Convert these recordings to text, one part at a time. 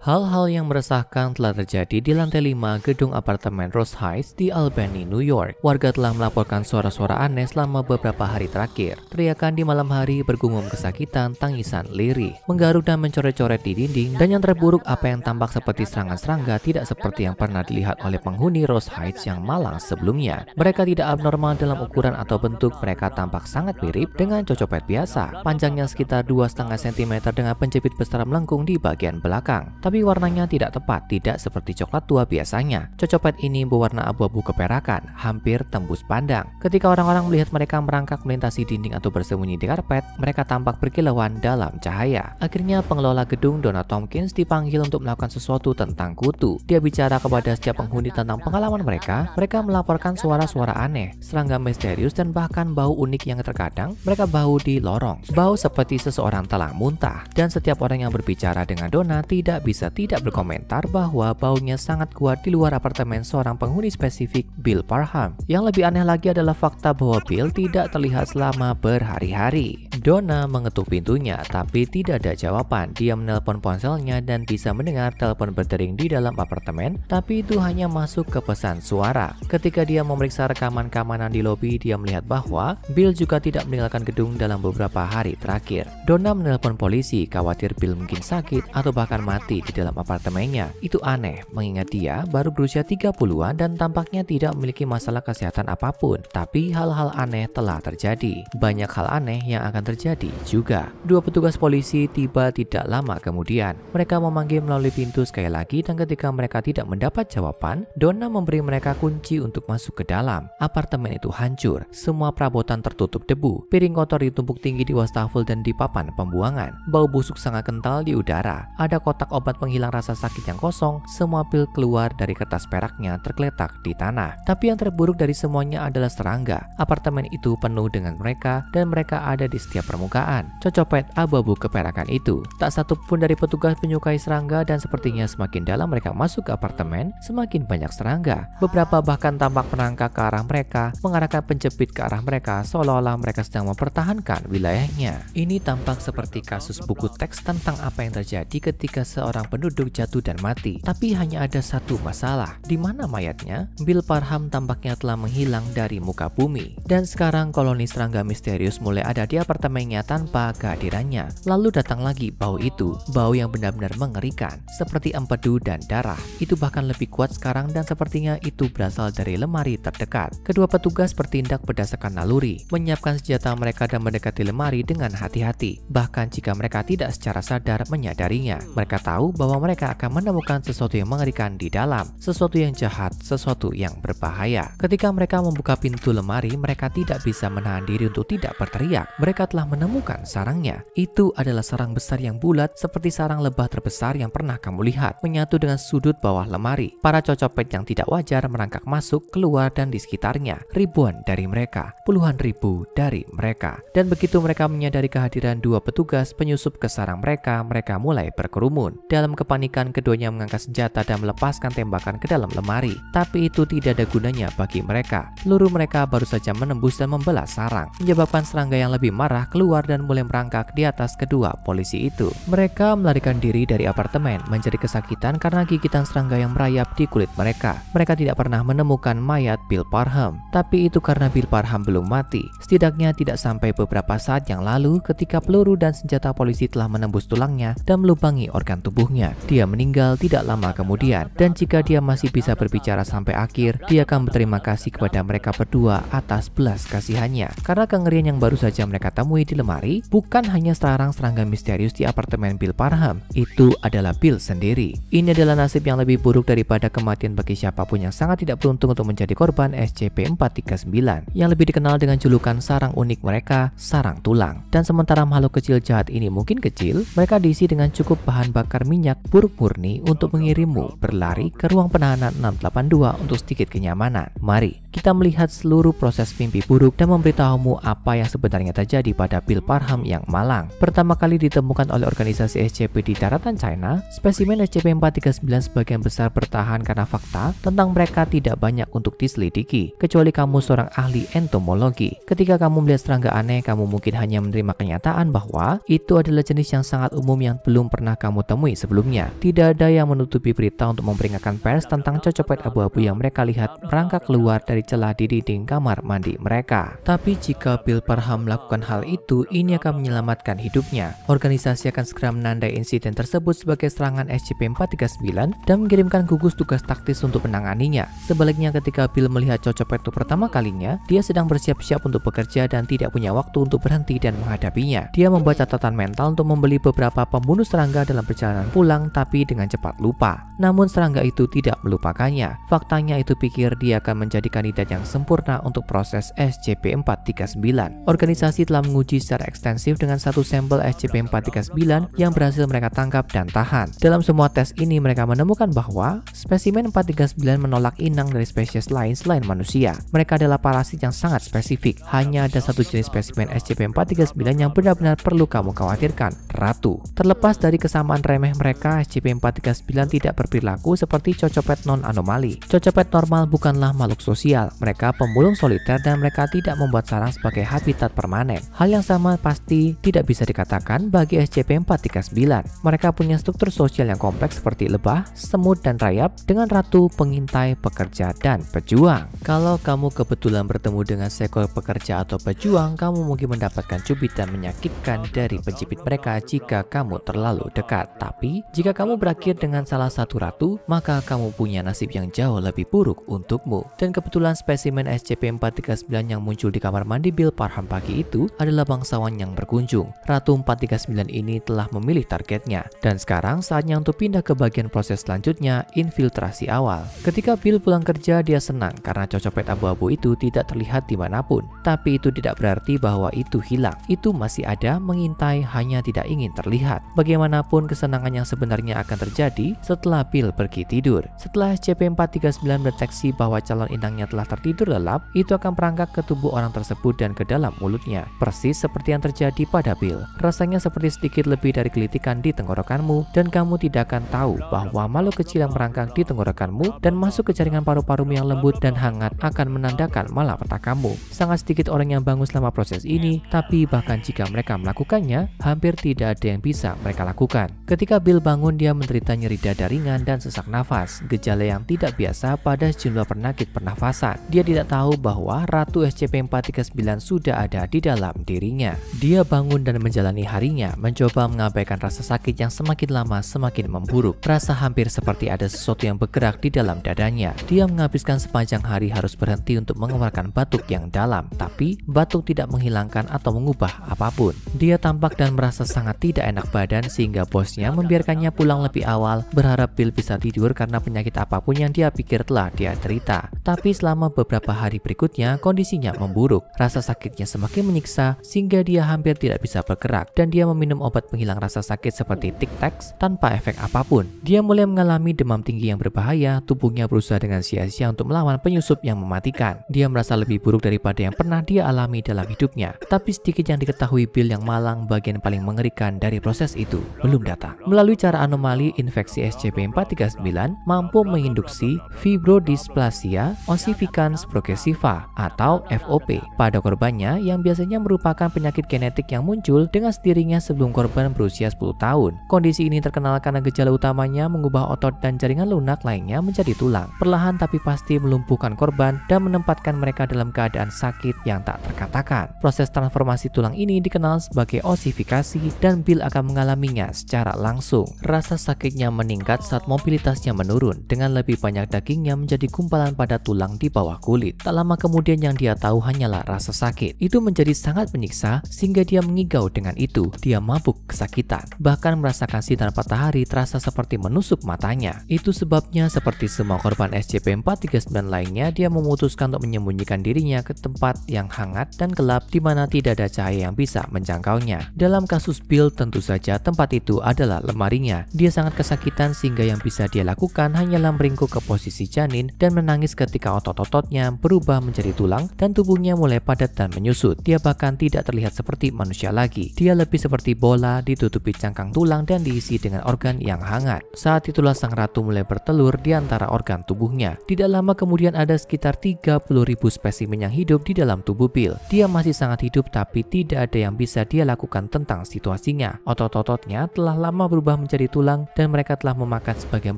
Hal-hal yang meresahkan telah terjadi di lantai 5 gedung apartemen Rose Heights di Albany, New York. Warga telah melaporkan suara-suara aneh selama beberapa hari terakhir. Teriakan di malam hari, bergumam kesakitan, tangisan lirih, menggaruk dan mencoret-coret di dinding, dan yang terburuk apa yang tampak seperti serangan serangga tidak seperti yang pernah dilihat oleh penghuni Rose Heights yang malang sebelumnya. Mereka tidak abnormal dalam ukuran atau bentuk, mereka tampak sangat mirip dengan copet biasa. Panjangnya sekitar 2,5 cm dengan penjepit besar melengkung di bagian belakang. Tapi warnanya tidak tepat, tidak seperti coklat tua biasanya. Copet ini berwarna abu-abu keperakan, hampir tembus pandang. Ketika orang-orang melihat mereka merangkak melintasi dinding atau bersembunyi di karpet, mereka tampak berkilauan dalam cahaya. Akhirnya pengelola gedung, Donna Tompkins, dipanggil untuk melakukan sesuatu tentang kutu. Dia bicara kepada setiap penghuni tentang pengalaman mereka. Mereka melaporkan suara-suara aneh, serangga misterius, dan bahkan bau unik yang terkadang mereka bau di lorong. Bau seperti seseorang telah muntah. Dan setiap orang yang berbicara dengan Donna tidak bisa tidak berkomentar bahwa baunya sangat kuat di luar apartemen seorang penghuni spesifik, Bill Parham. Yang lebih aneh lagi adalah fakta bahwa Bill tidak terlihat selama berhari-hari. Donna mengetuk pintunya, tapi tidak ada jawaban. Dia menelpon ponselnya dan bisa mendengar telepon berdering di dalam apartemen, tapi itu hanya masuk ke pesan suara. Ketika dia memeriksa rekaman keamanan di lobi, dia melihat bahwa Bill juga tidak meninggalkan gedung dalam beberapa hari terakhir. Donna menelpon polisi, khawatir Bill mungkin sakit atau bahkan mati di dalam apartemennya. Itu aneh, mengingat dia baru berusia 30-an dan tampaknya tidak memiliki masalah kesehatan apapun. Tapi hal-hal aneh telah terjadi. Banyak hal aneh yang akan terjadi juga. Dua petugas polisi tiba tidak lama kemudian. Mereka memanggil melalui pintu sekali lagi, dan ketika mereka tidak mendapat jawaban, Donna memberi mereka kunci untuk masuk ke dalam. Apartemen itu hancur. Semua perabotan tertutup debu. Piring kotor ditumpuk tinggi di wastafel dan di papan pembuangan. Bau busuk sangat kental di udara. Ada kotak obat penghilang rasa sakit yang kosong. Semua pil keluar dari kertas peraknya tergeletak di tanah. Tapi yang terburuk dari semuanya adalah serangga. Apartemen itu penuh dengan mereka, dan mereka ada di setiap permukaan. Copet abu-abu keperakan itu. Tak satu pun dari petugas menyukai serangga, dan sepertinya semakin dalam mereka masuk ke apartemen, semakin banyak serangga. Beberapa bahkan tampak merangkak ke arah mereka, mengarahkan penjepit ke arah mereka, seolah-olah mereka sedang mempertahankan wilayahnya. Ini tampak seperti kasus buku teks tentang apa yang terjadi ketika seorang penduduk jatuh dan mati. Tapi hanya ada satu masalah. Di mana mayatnya? Bill Parham tampaknya telah menghilang dari muka bumi. Dan sekarang koloni serangga misterius mulai ada di apartemennya tanpa kehadirannya. Lalu datang lagi bau itu. Bau yang benar-benar mengerikan. Seperti empedu dan darah. Itu bahkan lebih kuat sekarang, dan sepertinya itu berasal dari lemari terdekat. Kedua petugas bertindak berdasarkan naluri. Menyiapkan senjata mereka dan mendekati lemari dengan hati-hati. Bahkan jika mereka tidak secara sadar menyadarinya. Mereka tahu bahwa mereka akan menemukan sesuatu yang mengerikan di dalam, sesuatu yang jahat, sesuatu yang berbahaya. Ketika mereka membuka pintu lemari, mereka tidak bisa menahan diri untuk tidak berteriak. Mereka telah menemukan sarangnya. Itu adalah sarang besar yang bulat seperti sarang lebah terbesar yang pernah kamu lihat, menyatu dengan sudut bawah lemari. Para copet yang tidak wajar merangkak masuk, keluar, dan di sekitarnya. Ribuan dari mereka, puluhan ribu dari mereka. Dan begitu mereka menyadari kehadiran dua petugas penyusup ke sarang mereka, mereka mulai berkerumun. Dalam kepanikan, keduanya mengangkat senjata dan melepaskan tembakan ke dalam lemari. Tapi itu tidak ada gunanya bagi mereka. Peluru mereka baru saja menembus dan membelah sarang, menyebabkan serangga yang lebih marah keluar dan mulai merangkak di atas kedua polisi itu. Mereka melarikan diri dari apartemen, menjadi kesakitan karena gigitan serangga yang merayap di kulit mereka. Mereka tidak pernah menemukan mayat Bill Parham. Tapi itu karena Bill Parham belum mati. Setidaknya tidak sampai beberapa saat yang lalu, ketika peluru dan senjata polisi telah menembus tulangnya dan melubangi organ tubuhnya. Dia meninggal tidak lama kemudian, dan jika dia masih bisa berbicara sampai akhir, dia akan berterima kasih kepada mereka berdua atas belas kasihannya. Karena kengerian yang baru saja mereka temui di lemari bukan hanya sarang serangga misterius di apartemen Bill Parham, itu adalah Bill sendiri. Ini adalah nasib yang lebih buruk daripada kematian bagi siapapun yang sangat tidak beruntung untuk menjadi korban SCP-439, yang lebih dikenal dengan julukan sarang unik mereka, sarang tulang. Dan sementara makhluk kecil jahat ini mungkin kecil, mereka diisi dengan cukup bahan bakar minyak buruk murni untuk mengirimmu berlari ke ruang penahanan 682 untuk sedikit kenyamanan. Mari kita melihat seluruh proses mimpi buruk dan memberitahumu apa yang sebenarnya terjadi pada Bill Parham yang malang. Pertama kali ditemukan oleh organisasi SCP di daratan China, spesimen SCP-439 sebagian besar bertahan karena fakta tentang mereka tidak banyak untuk diselidiki, kecuali kamu seorang ahli entomologi. Ketika kamu melihat serangga aneh, kamu mungkin hanya menerima kenyataan bahwa itu adalah jenis yang sangat umum yang belum pernah kamu temui sebelumnya. Tidak ada yang menutupi berita untuk memperingatkan pers tentang cocopet abu-abu yang mereka lihat merangkak keluar dari celah di dinding kamar mandi mereka. Tapi jika Bill Parham melakukan hal itu, ini akan menyelamatkan hidupnya. Organisasi akan segera menandai insiden tersebut sebagai serangan SCP-439 dan mengirimkan gugus tugas taktis untuk menanganinya. Sebaliknya, ketika Bill melihat cocopet itu pertama kalinya, dia sedang bersiap-siap untuk bekerja dan tidak punya waktu untuk berhenti dan menghadapinya. Dia membuat catatan mental untuk membeli beberapa pembunuh serangga dalam perjalanan pulang, tapi dengan cepat lupa. Namun serangga itu tidak melupakannya. Faktanya itu pikir dia akan menjadi kandidat yang sempurna untuk proses SCP-439. Organisasi telah menguji secara ekstensif dengan satu sampel SCP-439 yang berhasil mereka tangkap dan tahan. Dalam semua tes ini mereka menemukan bahwa spesimen 439 menolak inang dari spesies lain selain manusia. Mereka adalah parasit yang sangat spesifik. Hanya ada satu jenis spesimen SCP-439 yang benar-benar perlu kamu khawatirkan, ratu. Terlepas dari kesamaan remeh mereka, SCP-439 tidak berperilaku seperti cocopet non-anomali. Cocopet normal bukanlah makhluk sosial. Mereka pemulung soliter dan mereka tidak membuat sarang sebagai habitat permanen. Hal yang sama pasti tidak bisa dikatakan bagi SCP-439. Mereka punya struktur sosial yang kompleks seperti lebah, semut, dan rayap dengan ratu, pengintai, pekerja, dan pejuang. Kalau kamu kebetulan bertemu dengan seekor pekerja atau pejuang, kamu mungkin mendapatkan cubitan menyakitkan dari pencipit mereka jika kamu terlalu dekat. Tapi, jika kamu berakhir dengan salah satu ratu, maka kamu punya nasib yang jauh lebih buruk untukmu. Dan kebetulan spesimen SCP-439 yang muncul di kamar mandi Bill Parham pagi itu adalah bangsawan yang berkunjung. Ratu 439 ini telah memilih targetnya, dan sekarang saatnya untuk pindah ke bagian proses selanjutnya, infiltrasi awal. Ketika Bill pulang kerja, dia senang karena cocopet abu-abu itu tidak terlihat dimanapun. Tapi itu tidak berarti bahwa itu hilang. Itu masih ada, mengintai, hanya tidak ingin terlihat. Bagaimanapun, kesenangan yang sebenarnya akan terjadi setelah Bill pergi tidur. Setelah SCP-439 mendeteksi bahwa calon inangnya telah tertidur lelap, itu akan merangkak ke tubuh orang tersebut dan ke dalam mulutnya. Persis seperti yang terjadi pada Bill. Rasanya seperti sedikit lebih dari kelitikan di tenggorokanmu, dan kamu tidak akan tahu bahwa makhluk kecil yang merangkak di tenggorokanmu dan masuk ke jaringan paru-parumu yang lembut dan hangat akan menandakan malapetakamu. Sangat sedikit orang yang bangun selama proses ini, tapi bahkan jika mereka melakukannya, hampir tidak ada yang bisa mereka lakukan. Ketika Bill bangun, dia menderita nyeri dada ringan dan sesak nafas, gejala yang tidak biasa pada sejumlah penyakit pernafasan. Dia tidak tahu bahwa Ratu SCP-439 sudah ada di dalam dirinya. Dia bangun dan menjalani harinya, mencoba mengabaikan rasa sakit yang semakin lama semakin memburuk. Rasa hampir seperti ada sesuatu yang bergerak di dalam dadanya. Dia menghabiskan sepanjang hari harus berhenti untuk mengeluarkan batuk yang dalam, tapi batuk tidak menghilangkan atau mengubah apapun. Dia tampak dan merasa sangat tidak enak badan sehingga bosnya membiarkannya pulang lebih awal, berharap Bill bisa tidur karena penyakit apapun yang dia pikir telah dia derita. Tapi selama beberapa hari berikutnya, kondisinya memburuk. Rasa sakitnya semakin menyiksa sehingga dia hampir tidak bisa bergerak, dan dia meminum obat penghilang rasa sakit seperti Tic Tacs tanpa efek apapun. Dia mulai mengalami demam tinggi yang berbahaya, tubuhnya berusaha dengan sia-sia untuk melawan penyusup yang mematikan. Dia merasa lebih buruk daripada yang pernah dia alami dalam hidupnya. Tapi sedikit yang diketahui Bill yang malang, bagian paling mengerikan dari proses itu belum datang. Melalui cara anomali, infeksi SCP-439 mampu menginduksi fibrodysplasia ossificans progressiva atau FOP pada korbannya, yang biasanya merupakan penyakit genetik yang muncul dengan sendirinya sebelum korban berusia 10 tahun. Kondisi ini terkenal karena gejala utamanya mengubah otot dan jaringan lunak lainnya menjadi tulang, perlahan tapi pasti melumpuhkan korban dan menempatkan mereka dalam keadaan sakit yang tak terkatakan. Proses transformasi tulang ini dikenal sebagai ossifikasi, dan Bill akan mengalaminya secara langsung. Rasa sakitnya meningkat saat mobilitasnya menurun, dengan lebih banyak dagingnya menjadi gumpalan pada tulang di bawah kulit. Tak lama kemudian yang dia tahu hanyalah rasa sakit. Itu menjadi sangat menyiksa sehingga dia mengigau dengan itu. Dia mabuk kesakitan, bahkan merasakan sinar matahari terasa seperti menusuk matanya. Itu sebabnya seperti semua korban SCP-439 lainnya, dia memutuskan untuk menyembunyikan dirinya ke tempat yang hangat dan gelap di mana tidak ada cahaya yang bisa menjangkaunya. Dalam kasus Bill, tentu saja tempat itu adalah lemarinya. Dia sangat kesakitan sehingga yang bisa dia lakukan hanyalah meringkuk ke posisi janin dan menangis ketika otot otot-ototnya berubah menjadi tulang dan tubuhnya mulai padat dan menyusut. Dia bahkan tidak terlihat seperti manusia lagi. Dia lebih seperti bola ditutupi cangkang tulang dan diisi dengan organ yang hangat. Saat itulah sang ratu mulai bertelur di antara organ tubuhnya. Tidak lama kemudian ada sekitar 30.000 spesimen yang hidup di dalam tubuh Bill. Dia masih sangat hidup tapi tidak ada yang bisa dia lakukan tentang situasinya. Otot-ototnya telah lama berubah menjadi tulang dan mereka telah memakan sebagian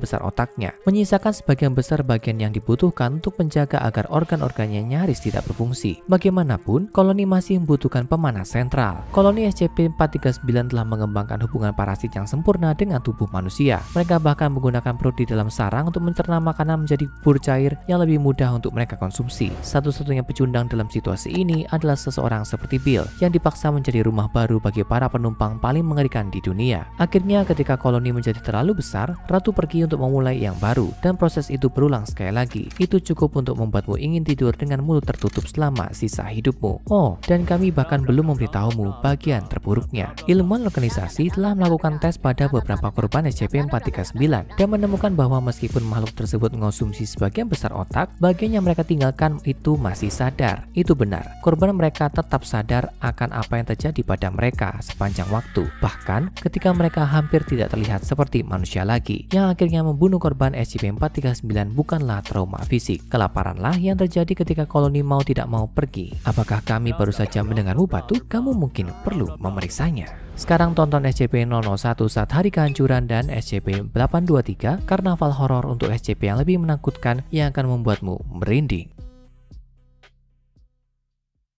besar otaknya, menyisakan sebagian besar bagian yang dibutuhkan untuk menjaga agar organ-organnya nyaris tidak berfungsi. Bagaimanapun, koloni masih membutuhkan pemanas sentral. Koloni SCP-439 telah mengembangkan hubungan parasit yang sempurna dengan tubuh manusia. Mereka bahkan menggunakan perut di dalam sarang untuk mencerna makanan menjadi bubur cair yang lebih mudah untuk mereka konsumsi. Satu-satunya pecundang dalam situasi ini adalah seseorang seperti Bill yang dipaksa menjadi rumah baru bagi para penumpang paling mengerikan di dunia. Akhirnya ketika koloni menjadi terlalu besar, ratu pergi untuk memulai yang baru dan proses itu berulang sekali lagi. Itu cukup untuk membuatmu ingin tidur dengan mulut tertutup selama sisa hidupmu. Oh, dan kami bahkan belum memberitahumu bagian terburuknya. Ilmuwan organisasi telah melakukan tes pada beberapa korban SCP-439 dan menemukan bahwa meskipun makhluk tersebut mengonsumsi sebagian besar otak, bagian yang mereka tinggalkan itu masih sadar. Itu benar, korban mereka tetap sadar akan apa yang terjadi pada mereka sepanjang waktu. Bahkan ketika mereka hampir tidak terlihat seperti manusia lagi. Yang akhirnya membunuh korban SCP-439 bukanlah trauma fisik. Kelaparanlah yang terjadi ketika koloni mau tidak mau pergi. Apakah kami baru saja mendengarmu batu? Kamu mungkin perlu memeriksanya. Sekarang tonton SCP-001 saat hari kehancuran dan SCP-823 karnaval horor untuk SCP yang lebih menakutkan yang akan membuatmu merinding.